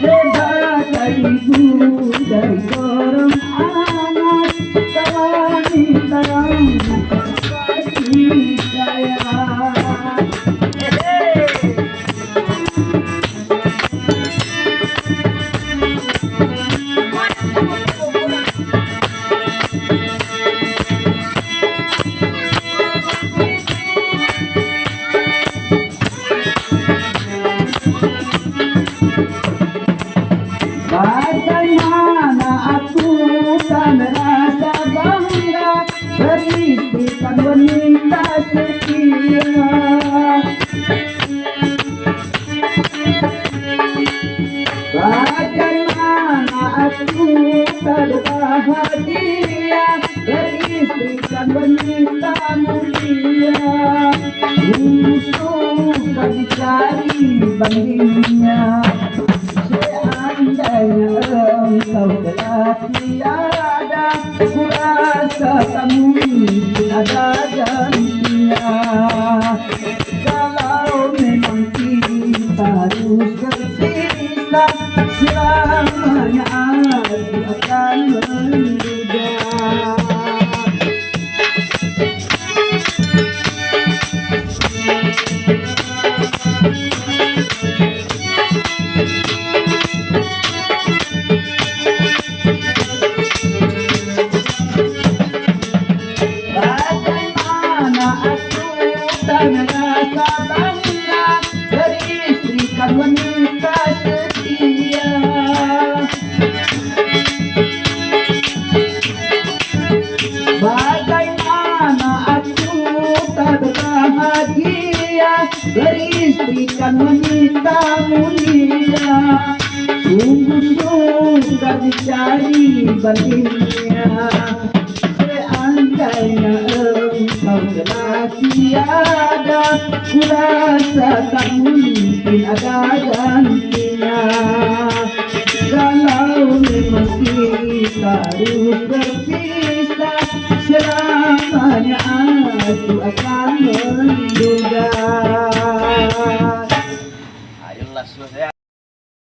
sebagai ibu dari seorang anak kami sayang kasih sayang. Bagaimana aku tak merasa bangga beristikan wanita setia. Bagaimana aku tak bahagia beristikan wanita mulia. Susah dicari bandingnya. Seandainya engkau telah tiada, ku rasa tak mungkin ada gantinya. Kalau memang kita harus berpisah, selamanya aku akan menduga. Merasa bangga beristikan wanita setia. Bagaimana aku tak bahagia beristikan wanita mulia. Sungguh-sungguh dicari bandingnya. Seandainya engkau telah tiada, ku rasa tak mungkin ada gantinya. Kalau memang kita harus berpisah, selamanya aku akan menduga. Ayolah selesai.